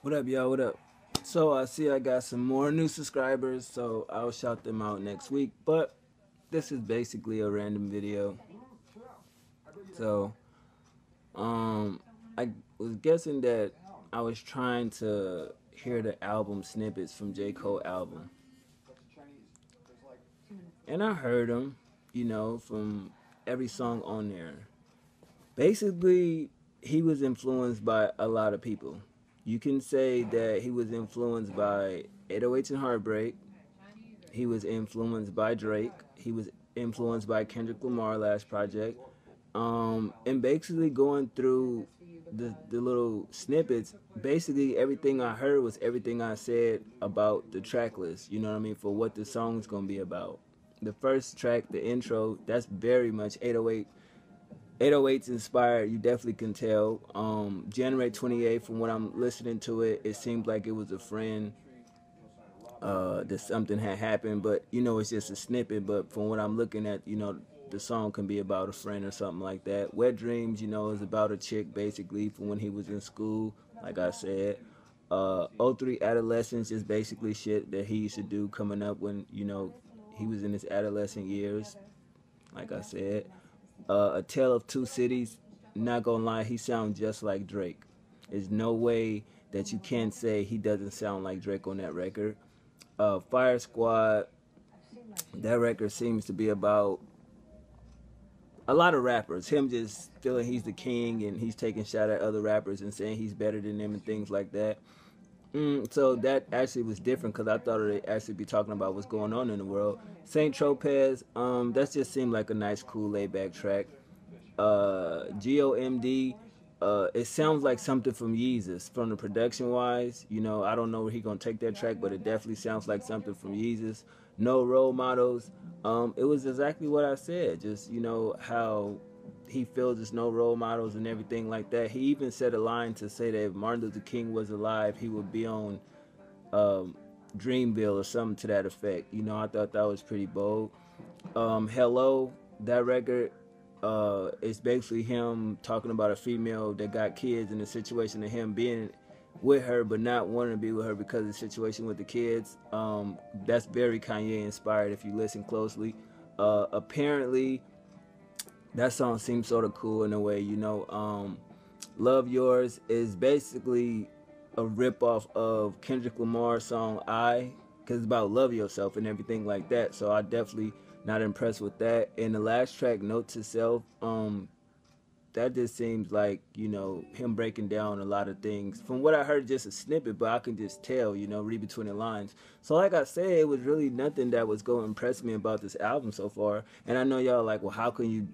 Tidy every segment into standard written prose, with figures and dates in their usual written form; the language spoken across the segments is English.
What up, y'all? What up? So I see I got some more new subscribers, so I'll shout them out next week. But this is basically a random video. So, um, I was guessing that I was trying to hear the album snippets from J. Cole album, and I heard them, from every song on there. Basically, he was influenced by a lot of people. You can say that he was influenced by 808s and Heartbreak. He was influenced by Drake. He was influenced by Kendrick Lamar last project. And basically going through the little snippets, basically everything I heard was everything I said about the track list, you know what I mean, for what the song's gonna be about. The first track, the intro, that's very much 808's inspired, you definitely can tell. January 28th, from what I'm listening to it, it seemed like it was a friend that something had happened, but it's just a snippet. But from what I'm looking at, the song can be about a friend or something like that. Wet Dreams, is about a chick basically from when he was in school, like I said. '03 Adolescence is basically shit that he used to do coming up when, he was in his adolescent years, like I said. A Tale of Two Cities, not gonna lie, he sounds just like Drake. There's no way that you can say he doesn't sound like Drake on that record. Fire Squad, that record seems to be about a lot of rappers. Him just feeling he's the king and he's taking shot at other rappers and saying he's better than them and things like that. So that actually was different because I thought it'd actually be talking about what's going on in the world. Saint Tropez, that just seemed like a nice, cool, laid back track. GOMD, it sounds like something from Yeezus from the production wise. I don't know where he gonna take that track, but it definitely sounds like something from Yeezus. No Role Models. It was exactly what I said. Just how he feels there's no role models and everything like that. He even said a line to say that if Martin Luther King was alive, he would be on um, Dreamville or something to that effect. I thought that was pretty bold. Hello, that record, it's basically him talking about a female that got kids and the situation of him being with her but not wanting to be with her because of the situation with the kids. That's very Kanye inspired if you listen closely. Apparently, that song seems sort of cool in a way. Love Yours is basically a ripoff of Kendrick Lamar's song I, because it's about love yourself and everything like that. So I definitely not impressed with that. And the last track, Note to Self, that just seems like him breaking down a lot of things. From what I heard, just a snippet, but I can just tell, read between the lines. So like I said, it was really nothing that was going to impress me about this album so far. And I know y'all are like, well, how can you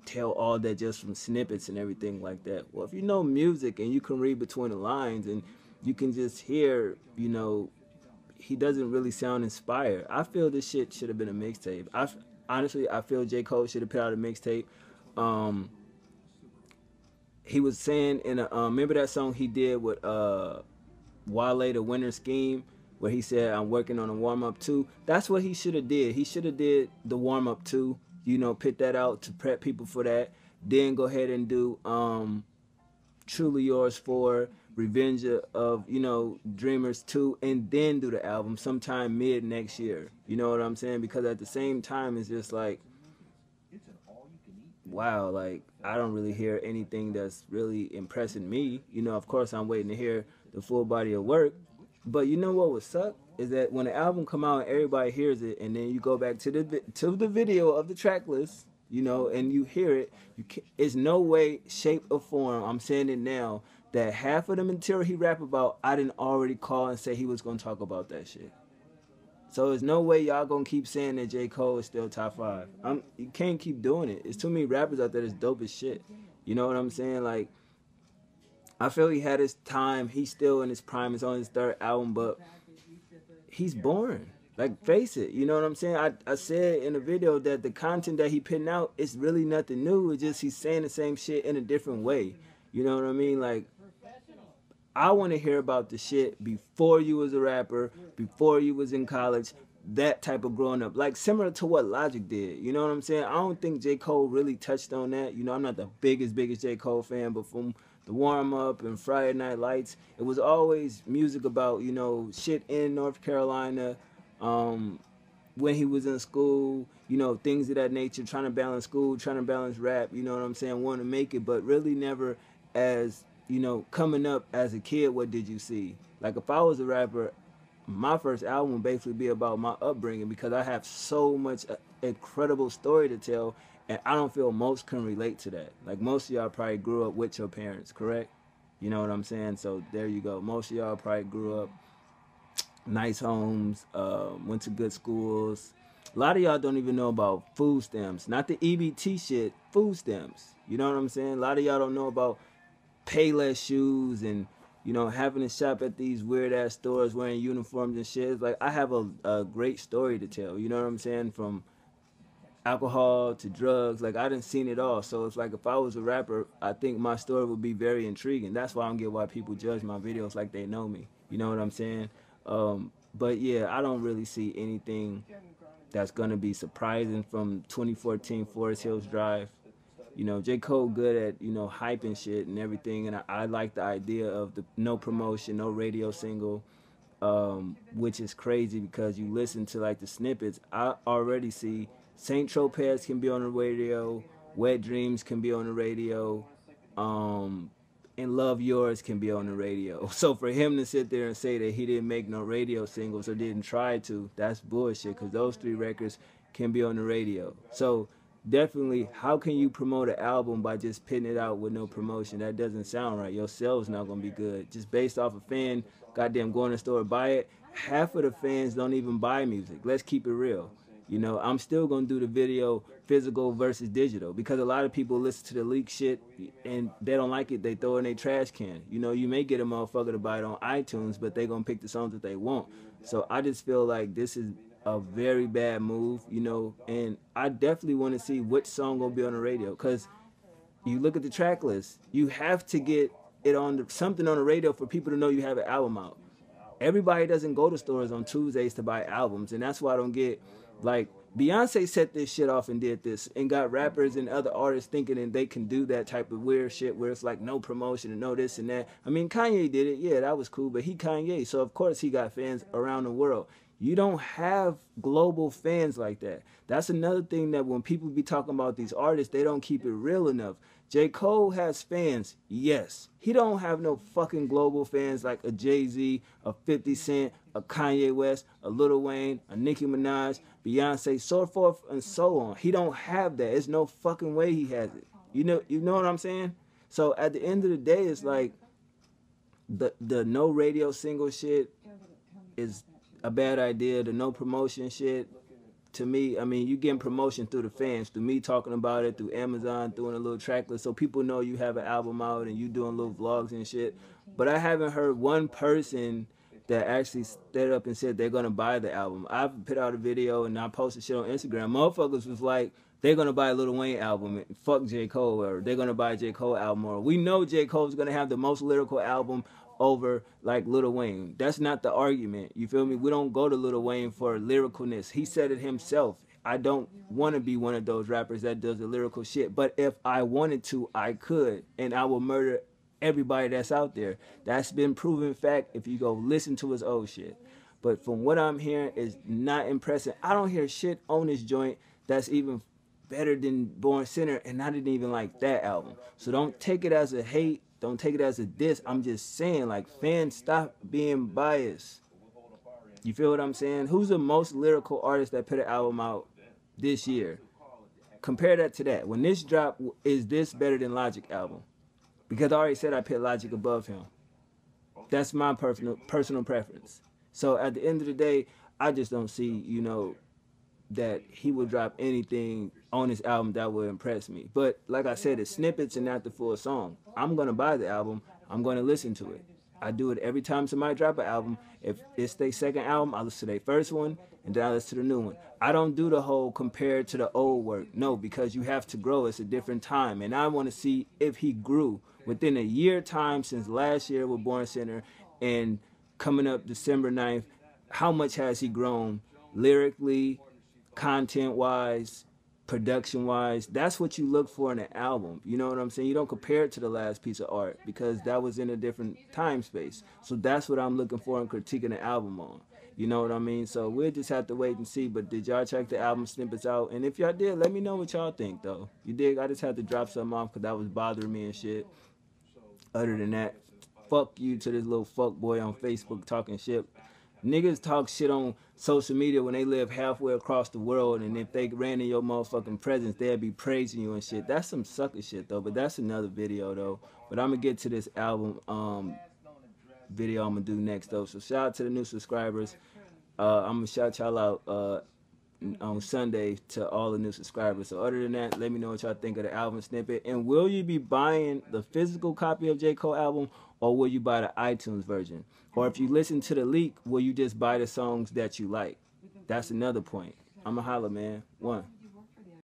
tell all that just from snippets and everything like that? Well, if you know music and you can read between the lines and you can just hear, he doesn't really sound inspired. I feel this shit should have been a mixtape. Honestly, I feel J. Cole should have put out a mixtape. He was saying in a remember that song he did with Wale, The Winter Scheme, where he said I'm working on a warm up too. That's what he should have did. He should have did the warm up too. Put that out to prep people for that. Then go ahead and do Truly Yours 4, Revenge of Dreamers 2, and then do the album sometime mid next year. You know what I'm saying? Because at the same time, it's just like, wow, like I don't really hear anything that's really impressing me. Of course I'm waiting to hear the full body of work. But you know what would suck is that when the album come out and everybody hears it, and then you go back to the video of the track list, and you hear it, it's no way, shape, or form. I'm saying it now that half of the material he rap about, I didn't already call and say he was gonna talk about that shit. So there's no way y'all gonna keep saying that J. Cole is still top five. You can't keep doing it. It's too many rappers out there that's dope as shit. You know what I'm saying? Like, I feel he had his time. He's still in his prime. It's on his third album, but he's boring. Like, face it. You know what I'm saying? I said in the video that the content that he putting out is really nothing new. It's just he's saying the same shit in a different way. You know what I mean? Like, I want to hear about the shit before you was a rapper, before you was in college, that type of growing up. Like similar to what Logic did. You know what I'm saying? I don't think J. Cole really touched on that. I'm not the biggest J. Cole fan, but from the warm up and Friday Night Lights. It was always music about, you know, shit in North Carolina, when he was in school, you know, things of that nature, trying to balance school, trying to balance rap, you know what I'm saying, wanting to make it, but really never as, you know, coming up as a kid, what did you see? Like if I was a rapper, my first album would basically be about my upbringing because I have so much incredible story to tell, and I don't feel most can relate to that. Like most of y'all probably grew up with your parents, correct? You know what I'm saying? So there you go. Most of y'all probably grew up nice homes, went to good schools. A lot of y'all don't even know about food stamps, not the EBT shit, food stamps. You know what I'm saying? A lot of y'all don't know about Payless shoes and, you know, having to shop at these weird ass stores wearing uniforms and shit. It's like I have a great story to tell. You know what I'm saying? From alcohol to drugs, like I done seen it all. So it's like if I was a rapper, I think my story would be very intriguing. That's why I don't get why people judge my videos like they know me. You know what I'm saying? But yeah, I don't really see anything that's gonna be surprising from 2014 Forest Hills Drive. You know, J. Cole good at, you know, hyping shit and everything, and I like the idea of the no promotion, no radio single, which is crazy because you listen to like the snippets. I already see Saint Tropez can be on the radio, Wet Dreams can be on the radio, and Love Yours can be on the radio. So for him to sit there and say that he didn't make no radio singles or didn't try to, that's bullshit because those 3 records can be on the radio. So definitely, how can you promote an album by just pitting it out with no promotion? That doesn't sound right. Your sales not gonna be good. Just based off a fan, goddamn, going to the store buy it. Half of the fans don't even buy music. Let's keep it real. You know, I'm still gonna do the video physical versus digital because a lot of people listen to the leak shit and they don't like it. They throw it in their trash can. You know, you may get a motherfucker to buy it on iTunes, but they gonna pick the songs that they want. So I just feel like this is a very bad move, you know, and I definitely want to see which song gonna be on the radio because you look at the track list, you have to get it on something on the radio for people to know you have an album out. Everybody doesn't go to stores on Tuesdays to buy albums, and that's why I don't get, like, Beyonce set this shit off and did this and got rappers and other artists thinking that they can do that type of weird shit where it's like no promotion and no this and that. I mean, Kanye did it. Yeah, that was cool, but he Kanye, so of course he got fans around the world. You don't have global fans like that. That's another thing that when people be talking about these artists, they don't keep it real enough. J. Cole has fans, yes. He don't have no fucking global fans like a Jay-Z, a 50 Cent, a Kanye West, a Lil Wayne, a Nicki Minaj, Beyonce, so forth and so on. He don't have that. There's no fucking way he has it. You know what I'm saying? So at the end of the day, it's like the no radio single shit is a bad idea. The no promotion shit, to me, I mean, you getting promotion through the fans, through me talking about it, through Amazon, doing a little track list, so people know you have an album out and you doing little vlogs and shit. But I haven't heard one person that actually stood up and said they're gonna buy the album. I've put out a video and I posted shit on Instagram. Motherfuckers was like, they're gonna buy a Lil Wayne album, and fuck J. Cole, or they're gonna buy a J. Cole album, or we know J. Cole's gonna have the most lyrical album over like Lil Wayne. That's not the argument. You feel me? We don't go to Lil Wayne for lyricalness. He said it himself. I don't want to be one of those rappers that does the lyrical shit. But if I wanted to, I could. And I will murder everybody that's out there. That's been proven fact if you go listen to his old shit. But from what I'm hearing, is not impressive. I don't hear shit on this joint that's even better than Born Sinner, and I didn't even like that album. So don't take it as a hate. Don't take it as a diss. I'm just saying, like, fans, stop being biased. You feel what I'm saying? Who's the most lyrical artist that put an album out this year? Compare that to that. When this drop, is this better than Logic album? Because I already said I put Logic above him. That's my personal preference. So at the end of the day, I just don't see, you know, that he would drop anything on his album that would impress me. But like I said, it's snippets and not the full song. I'm going to buy the album. I'm going to listen to it. I do it every time somebody drop an album. If it's their second album, I listen to their first one, and then I listen to the new one. I don't do the whole compared to the old work. No, because you have to grow. It's a different time. And I want to see if he grew within a year time since last year with Born Sinner and coming up December 9th. How much has he grown lyrically, content-wise, production wise, that's what you look for in an album. You know what I'm saying? You don't compare it to the last piece of art because that was in a different time space. So that's what I'm looking for in critiquing the album on. You know what I mean? So we'll just have to wait and see. But did y'all check the album snippets out? And if y'all did, let me know what y'all think though. You dig? I just had to drop something off because that was bothering me and shit. Other than that, fuck you to this little fuck boy on Facebook talking shit. Niggas talk shit on social media when they live halfway across the world, and if they ran in your motherfucking presence, they'd be praising you and shit. That's some sucker shit though, but that's another video though. But I'm gonna get to this album video I'm gonna do next though. So shout out to the new subscribers. I'm gonna shout y'all out on Sunday to all the new subscribers. So other than that, let me know what y'all think of the album snippet. And will you be buying the physical copy of J. Cole album, or will you buy the iTunes version? Or if you listen to the leak, will you just buy the songs that you like? That's another point. I'ma holla, man. One.